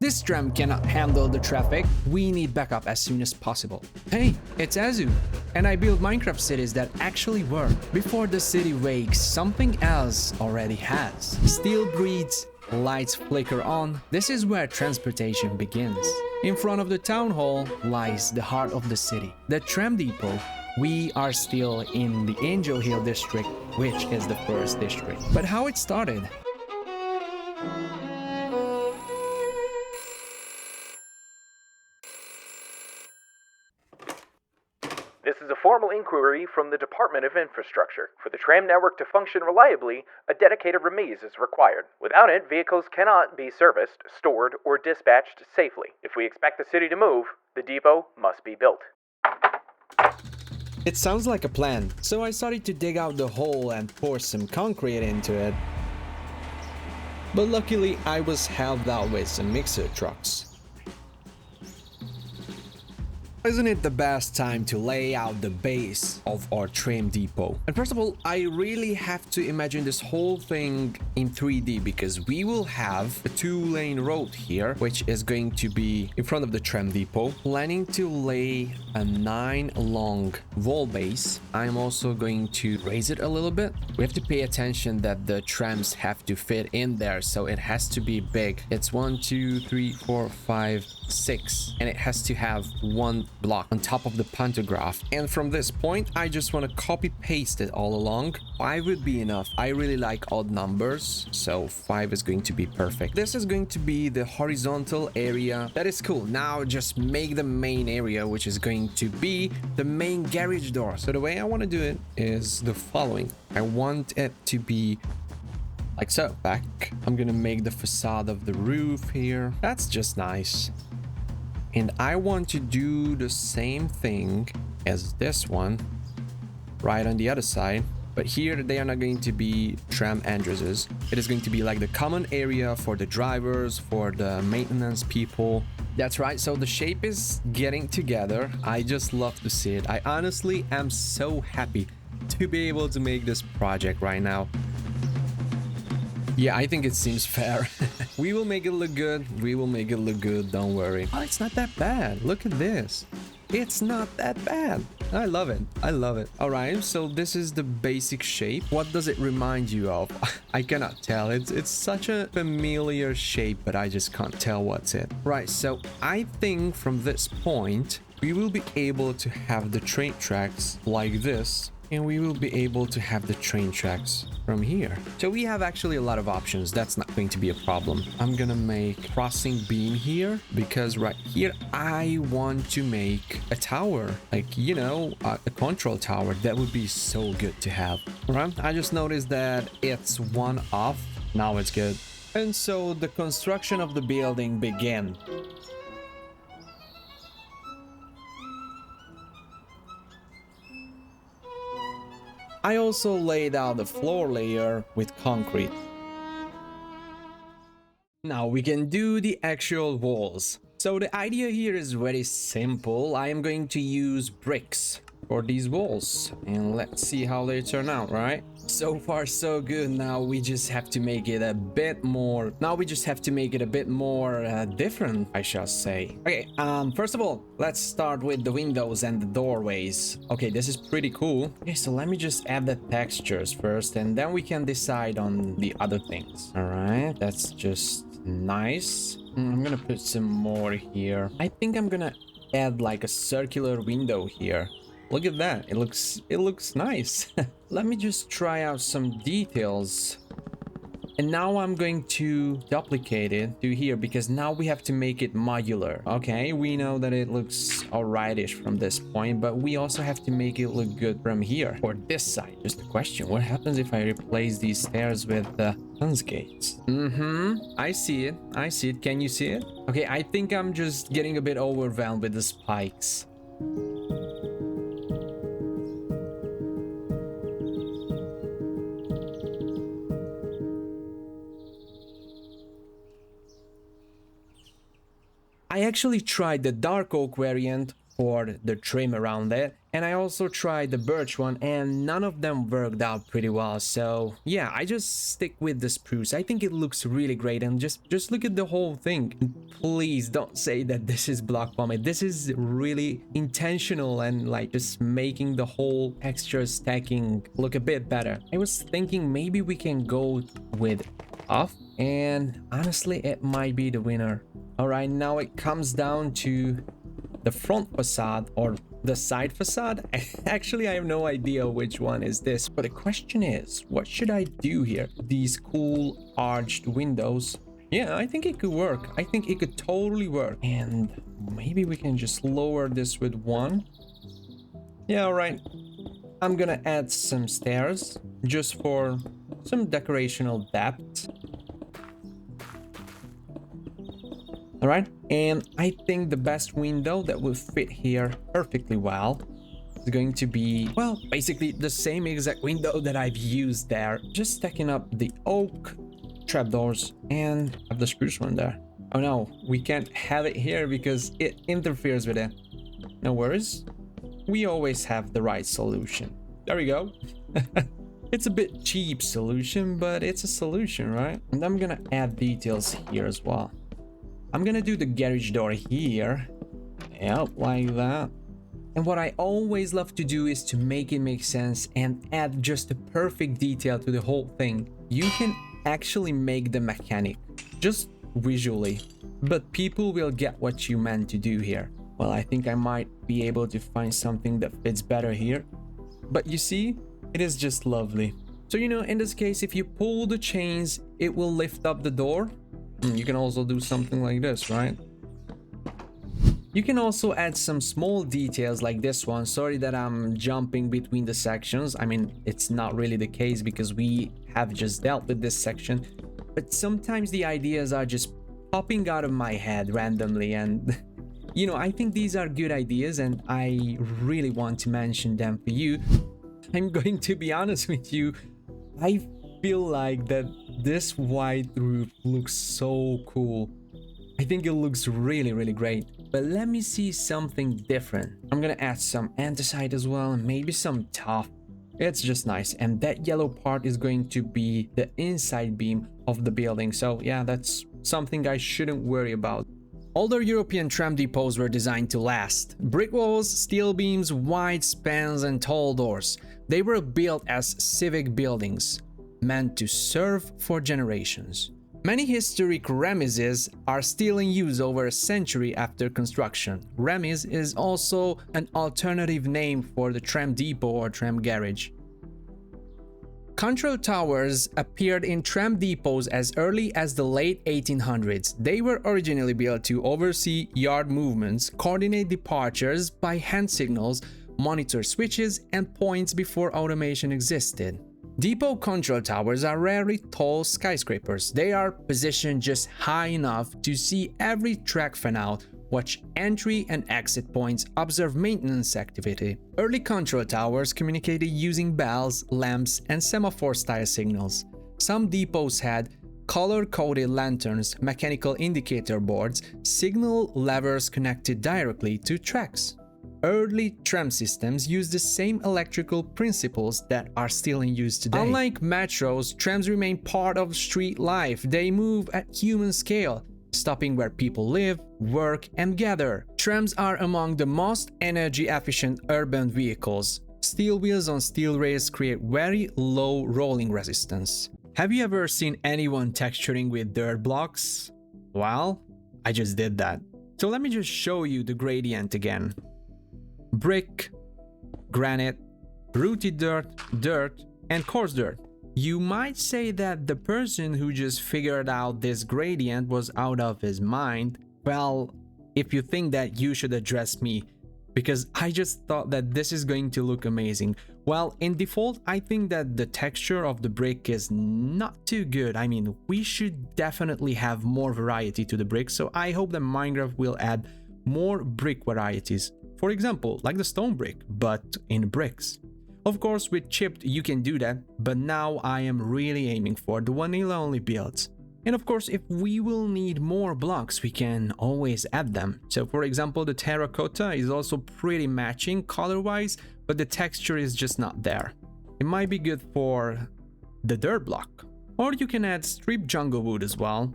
This tram cannot handle the traffic. We need backup as soon as possible. Hey, it's Azu, and I build Minecraft cities that actually work. Before the city wakes, something else already has. Steel breathes, lights flicker on. This is where transportation begins. In front of the town hall lies the heart of the city, the tram depot. We are still in the Angel Hill district, which is the first district. But how it started? This is a formal inquiry from the Department of Infrastructure. For the tram network to function reliably, a dedicated remise is required. Without it, vehicles cannot be serviced, stored, or dispatched safely. If we expect the city to move, the depot must be built. It sounds like a plan, so I started to dig out the hole and pour some concrete into it. But luckily, I was helped out with some mixer trucks. Isn't it the best time to lay out the base of our tram depot? And first of all, I really have to imagine this whole thing in 3D because we will have a 2-lane road here, which is going to be in front of the tram depot. Planning to lay a 9-long wall base. I'm also going to raise it a little bit. We have to pay attention that the trams have to fit in there, so it has to be big. It's 1, 2, 3, 4, 5, 6, and it has to have one block on top of the pantograph. And from this point, I just want to copy paste it all along. 5 would be enough. I really like odd numbers, so 5 is going to be perfect. This is going to be the horizontal area. That is cool. Now just make the main area, which is going to be the main garage door. So the way I want to do it is the following. I want it to be like so. Back, I'm gonna make the facade of the roof here. That's just nice. And I want to do the same thing as this one right on the other side. But here they are not going to be tram entrances. It is going to be like the common area for the drivers, for the maintenance people. That's right, so the shape is getting together. I just love to see it. I honestly am so happy to be able to make this project right now. Yeah, I think it seems fair. We will make it look good. We will make it look good. Don't worry. Oh, it's not that bad. Look at this. It's not that bad. I love it. I love it. All right, so this is the basic shape. What does it remind you of? I cannot tell. It's such a familiar shape, but I just can't tell what's it. Right, so I think from this point, we will be able to have the train tracks like this. And we will be able to have the train tracks from here. So we have actually a lot of options. That's not going to be a problem. I'm gonna make crossing beam here because right here I want to make a tower, like, you know, a control tower. That would be so good to have. Right? I just noticed that it's one off. Now it's good. And so the construction of the building began. I also laid out the floor layer with concrete. Now we can do the actual walls. So the idea here is very simple. I am going to use bricks for these walls and let's see how they turn out, right? So far so good. Now we just have to make it a bit more different, I shall say. Okay, first of all, let's start with the windows and the doorways. Okay, this is pretty cool. Okay, so let me just add the textures first and then we can decide on the other things. All right, that's just nice. I'm gonna put some more here. I think I'm gonna add like a circular window here. Look at that. It looks nice. Let me just try out some details. And now I'm going to duplicate it to here because now we have to make it modular. Okay, we know that it looks alright-ish from this point, but we also have to make it look good from here. Or this side. Just a question. What happens if I replace these stairs with the Hans gates? I see it. I see it. Can you see it? Okay, I think I'm just getting a bit overwhelmed with the spikes. I actually tried the dark oak variant for the trim around it. And I also tried the birch one, and none of them worked out pretty well. So yeah, I just stick with the spruce. I think it looks really great, and just look at the whole thing. Please don't say that this is block vomit. This is really intentional and like just making the whole texture stacking look a bit better. I was thinking maybe we can go with off, and honestly it might be the winner. All right, now it comes down to the front facade or the side facade. Actually, I have no idea which one is this, but the question is, what should I do here? These cool arched windows. Yeah, I think it could work. I think it could totally work. And maybe we can just lower this with one. Yeah, all right. I'm gonna add some stairs just for some decorational depth. All right, and I think the best window that will fit here perfectly well is going to be, well, basically the same exact window that I've used there. Just stacking up the oak trapdoors and have the spruce one there. Oh no, we can't have it here because it interferes with it. No worries. We always have the right solution. There we go. It's a bit cheap solution, but it's a solution, right? And I'm gonna add details here as well. I'm gonna do the garage door here. Yep, like that. And what I always love to do is to make it make sense and add just a perfect detail to the whole thing. You can actually make the mechanic just visually, but people will get what you meant to do here. Well, I think I might be able to find something that fits better here. But you see, it is just lovely. So, you know, in this case, if you pull the chains, it will lift up the door. You can also do something like this, right? You can also add some small details like this one. Sorry that I'm jumping between the sections. I mean, it's not really the case because we have just dealt with this section. But sometimes the ideas are just popping out of my head randomly. And, you know, I think these are good ideas and I really want to mention them for you. I'm going to be honest with you. I feel like that this white roof looks so cool. I think it looks really, really great. But let me see something different. I'm gonna add some anthracite as well, and maybe some tuff. It's just nice. And that yellow part is going to be the inside beam of the building. So yeah, that's something I shouldn't worry about. Older European tram depots were designed to last. Brick walls, steel beams, wide spans, and tall doors. They were built as civic buildings, meant to serve for generations. Many historic remises are still in use over a century after construction. Remise is also an alternative name for the tram depot or tram garage. Control towers appeared in tram depots as early as the late 1800s. They were originally built to oversee yard movements, coordinate departures by hand signals, monitor switches and points before automation existed. Depot control towers are rarely tall skyscrapers. They are positioned just high enough to see every track fan out, watch entry and exit points, observe maintenance activity. Early control towers communicated using bells, lamps, and semaphore-style signals. Some depots had color-coded lanterns, mechanical indicator boards, signal levers connected directly to tracks. Early tram systems used the same electrical principles that are still in use today. Unlike metros, trams remain part of street life. They move at human scale, stopping where people live, work, and gather. Trams are among the most energy-efficient urban vehicles. Steel wheels on steel rails create very low rolling resistance. Have you ever seen anyone texturing with dirt blocks? Well, I just did that. So let me just show you the gradient again. Brick, granite, rooted dirt, dirt, and coarse dirt. You might say that the person who just figured out this gradient was out of his mind. Well, if you think that, you should address me, because I just thought that this is going to look amazing. Well, in default, I think that the texture of the brick is not too good. I mean, we should definitely have more variety to the brick, so I hope that Minecraft will add more brick varieties. For example, like the stone brick, but in bricks. Of course, with chipped you can do that, but now I am really aiming for the vanilla only builds. And of course, if we will need more blocks, we can always add them. So for example, the terracotta is also pretty matching color-wise, but the texture is just not there. It might be good for the dirt block. Or you can add strip jungle wood as well.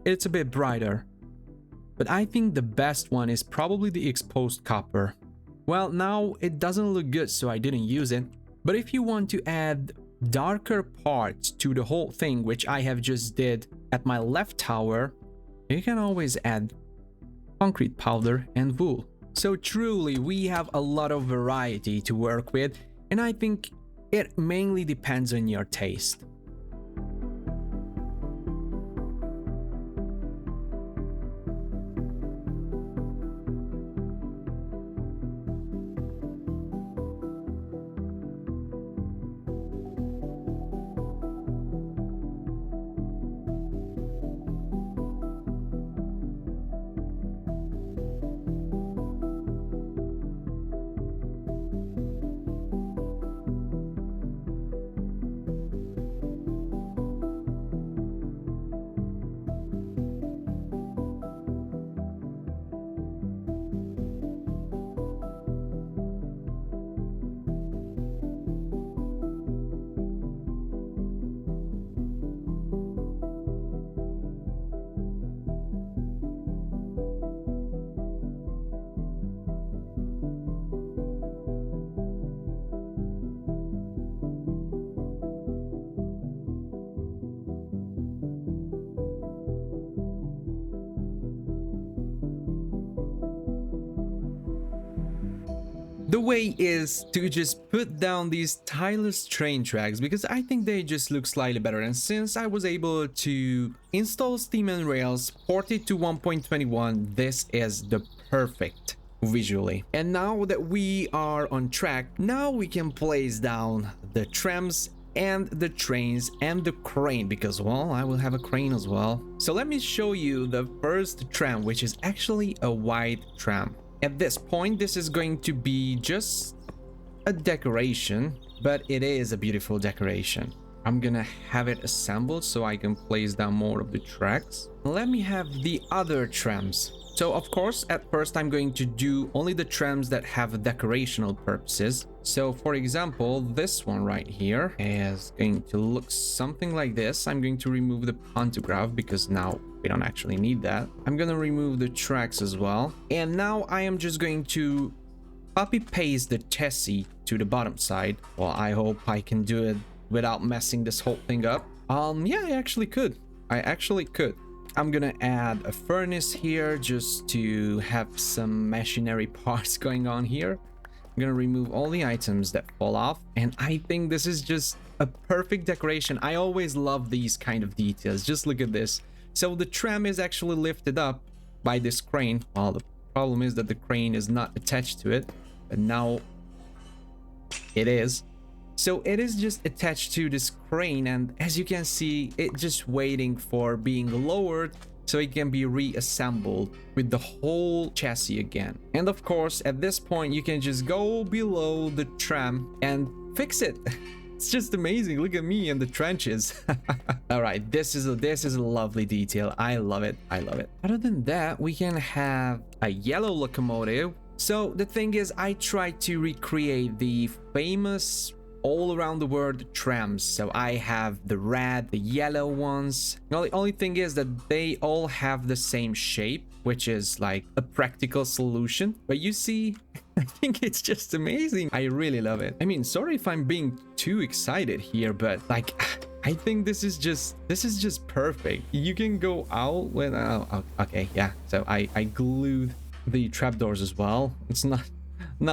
It's a bit brighter. But I think the best one is probably the exposed copper. Well, now it doesn't look good, so I didn't use it. But if you want to add darker parts to the whole thing, which I have just did at my left tower, you can always add concrete powder and wool. So truly, we have a lot of variety to work with, and I think it mainly depends on your taste. The way is to just put down these tireless train tracks because I think they just look slightly better, and since I was able to install Steam and Rails, port it to 1.21, this is the perfect visually. And now that we are on track, now we can place down the trams and the trains and the crane because, well, I will have a crane as well. So let me show you the first tram, which is actually a white tram. At this point, this is going to be just a decoration, but it is a beautiful decoration. I'm gonna have it assembled so I can place down more of the tracks. Let me have the other trams. So of course, at first I'm going to do only the trams that have decorational purposes. So for example, this one right here is going to look something like this. I'm going to remove the pantograph because now we don't actually need that. I'm gonna remove the tracks as well. And now I am just going to copy paste the chassis to the bottom side. Well, I hope I can do it without messing this whole thing up. Yeah, I actually could. I'm gonna add a furnace here just to have some machinery parts going on here. I'm gonna remove all the items that fall off, and I think this is just a perfect decoration. I always love these kind of details. Just look at this. So the tram is actually lifted up by this crane. Well, the problem is that the crane is not attached to it, but now it is. So it is just attached to this crane, and as you can see, it's just waiting for being lowered so it can be reassembled with the whole chassis again. And of course, at this point, you can just go below the tram and fix it. It's just amazing. Look at me in the trenches. All right, this is a lovely detail. I love it. Other than that, we can have a yellow locomotive. So the thing is, I tried to recreate the famous all around the world trams. So I have the red, the yellow ones. The only thing is that they all have the same shape, which is like a practical solution. But you see, I think it's just amazing. I really love it. I mean, sorry if I'm being too excited here, but like, I think this is just perfect. You can go out when okay, yeah. So I glued the trapdoors as well. It's not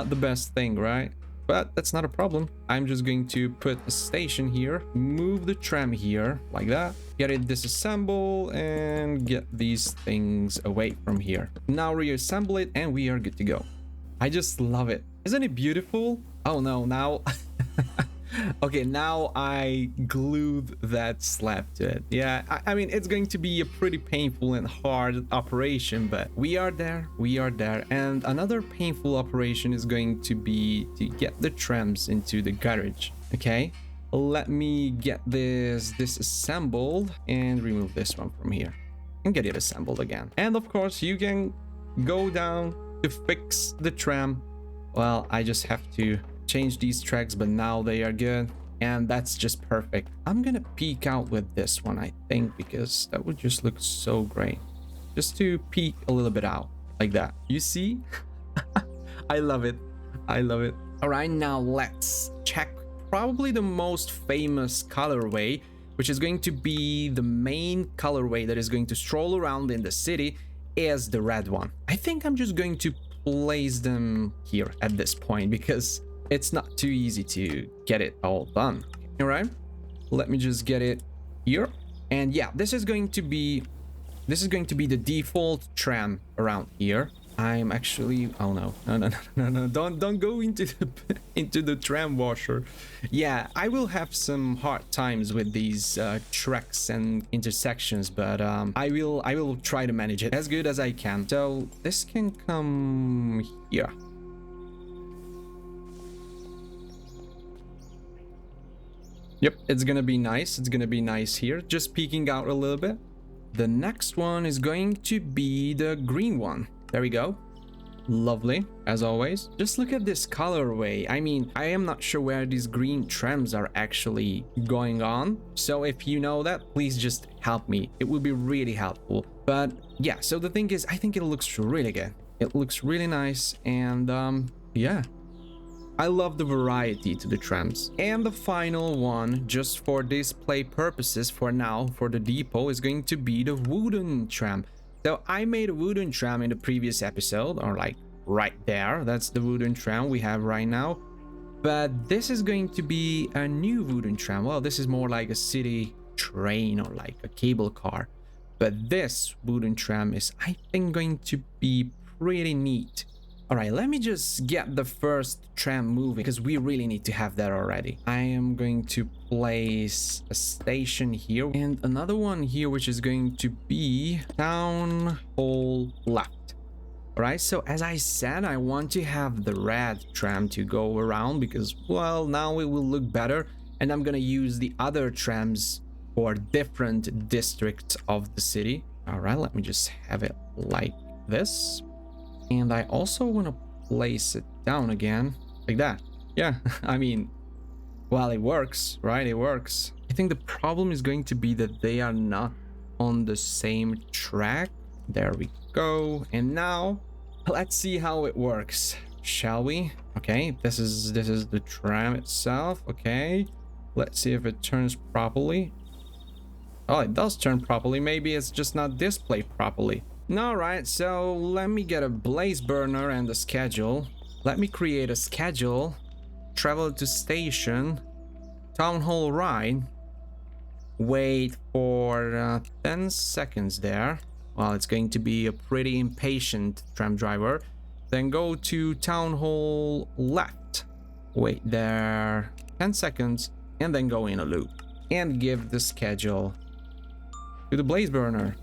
the best thing, right? But that's not a problem. I'm just going to put a station here, move the tram here like that, get it disassembled, and get these things away from here. Now reassemble it and we are good to go. I just love it. Isn't it beautiful? Oh no, now okay, now I glued that slab to it. Yeah, I mean, it's going to be a pretty painful and hard operation, but we are there. And another painful operation is going to be to get the trams into the garage. Okay, let me get this disassembled and remove this one from here and get it assembled again. And of course, you can go down to fix the tram. Well, I just have to change these tracks, but now they are good. And that's just perfect. I'm gonna peek out with this one, I think, because that would just look so great. Just to peek a little bit out like that. You see? I love it. I love it. All right, now let's check probably the most famous colorway, which is going to be the main colorway that is going to stroll around in the city, is the red one. I think I'm just going to place them here at this point because it's not too easy to get it all done. All right, let me just get it here. And yeah, this is going to be the default tram around here. I'm actually, oh no, don't go into the tram washer. Yeah, I will have some hard times with these tracks and intersections, but I will try to manage it as good as I can. So this can come here. Yep, it's gonna be nice. It's gonna be nice here, just peeking out a little bit. The next one is going to be the green one. There we go. Lovely, as always. Just look at this colorway. I mean, I am not sure where these green trams are actually going on. So if you know that, please just help me. It would be really helpful. But yeah, so the thing is, I think it looks really good. It looks really nice. And yeah, I love the variety to the trams. And the final one, just for display purposes for now, for the depot, is going to be the wooden tram. So I made a wooden tram in the previous episode, or like right there. That's the wooden tram we have right now. But this is going to be a new wooden tram. Well, this is more like a city train or like a cable car. But this wooden tram is, I think, going to be pretty neat. All right, let me just get the first tram moving because we really need to have that already. I am going to place a station here and another one here, which is going to be town hall left. All right, so as I said, I want to have the red tram to go around because, well, now it will look better. And I'm going to use the other trams for different districts of the city. All right, let me just have it like this. And I also want to place it down again like that. Yeah, I mean, well, it works, right? It works. I think the problem is going to be that they are not on the same track. There we go. And now let's see how it works, shall we? Okay, this is the tram itself. Okay, let's see if it turns properly. Oh, it does turn properly. Maybe it's just not displayed properly. Alright, so let me get a blaze burner and a schedule. Let me create a schedule. Travel to station. Town hall ride. Wait for 10 seconds there. Well, it's going to be a pretty impatient tram driver. Then go to town hall left. Wait there 10 seconds and then go in a loop. And give the schedule to the blaze burner.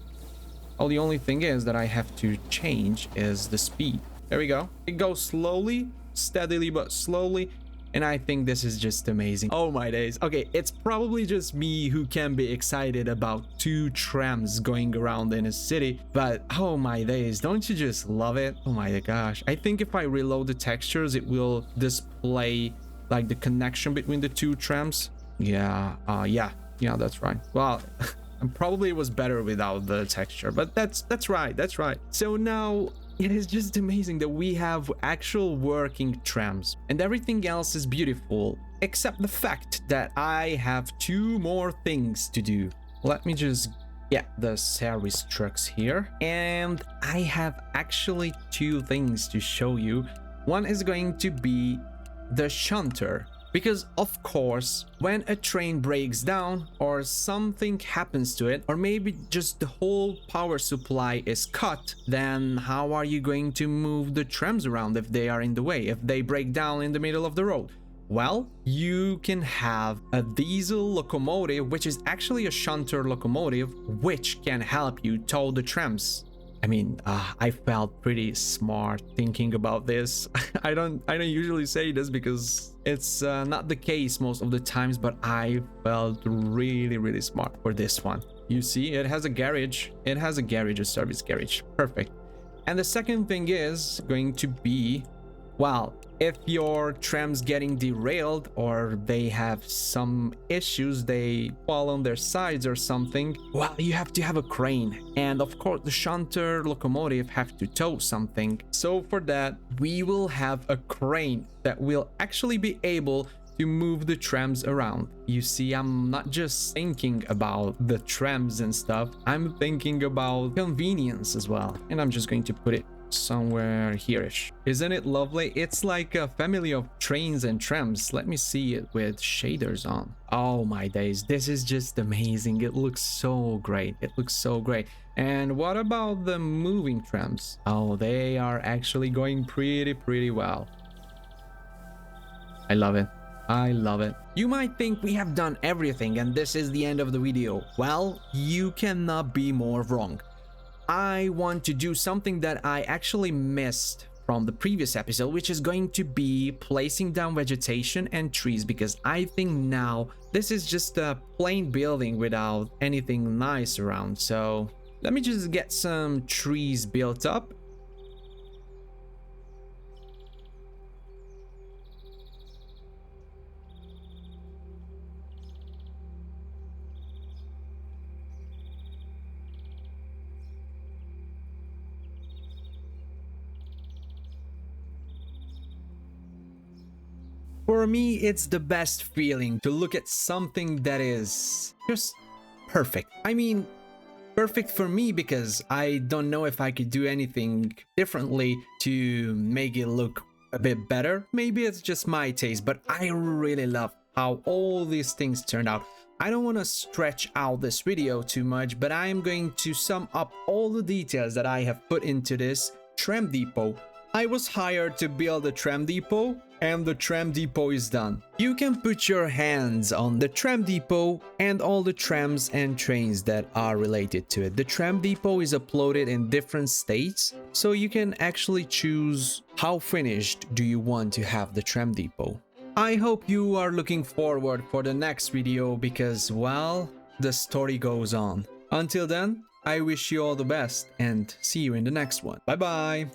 Oh, the only thing is that I have to change is the speed. There we go. It goes slowly, steadily, but slowly. And I think this is just amazing. Oh my days. Okay, it's probably just me who can be excited about two trams going around in a city. But oh my days, don't you just love it? Oh my gosh. I think if I reload the textures, it will display like the connection between the two trams. Yeah, yeah, that's right. Well, and probably it was better without the texture, but that's right. So now it is just amazing that we have actual working trams and everything else is beautiful, except the fact that I have two more things to do. Let me just get the service trucks here, and I have actually two things to show you. One is going to be the shunter. Because, of course, when a train breaks down or something happens to it, or maybe just the whole power supply is cut, then how are you going to move the trams around if they are in the way, if they break down in the middle of the road? Well, you can have a diesel locomotive, which is actually a shunter locomotive, which can help you tow the trams. I mean, I felt pretty smart thinking about this. I don't usually say this because it's not the case most of the times, but I felt really smart for this one. You see, it has a garage. It has a garage, a service garage. Perfect. And the second thing is going to be, well, if your tram's getting derailed or they have some issues, they fall on their sides or something, well, you have to have a crane. And of course, the shunter locomotive have to tow something. So for that, we will have a crane that will actually be able to move the trams around. You see, I'm not just thinking about the trams and stuff, I'm thinking about convenience as well. And I'm just going to put it somewhere here-ish. Isn't it lovely? It's like a family of trains and trams. Let me see it with shaders on. Oh my days, this is just amazing. It looks so great. It looks so great. And what about the moving trams? Oh, they are actually going pretty well. I love it. I love it. You might think we have done everything and this is the end of the video. Well, you cannot be more wrong. I want to do something that I actually missed from the previous episode, which is going to be placing down vegetation and trees, because I think now this is just a plain building without anything nice around. So let me just get some trees built up. For me, it's the best feeling to look at something that is just perfect. I mean, perfect for me because I don't know if I could do anything differently to make it look a bit better. Maybe it's just my taste, but I really love how all these things turned out. I don't want to stretch out this video too much, but I am going to sum up all the details that I have put into this tram depot. I was hired to build a tram depot, and the tram depot is done. You can put your hands on the tram depot and all the trams and trains that are related to it. The tram depot is uploaded in different states, so you can actually choose how finished do you want to have the tram depot. I hope you are looking forward for the next video because, well, the story goes on. Until then, I wish you all the best and see you in the next one. Bye bye!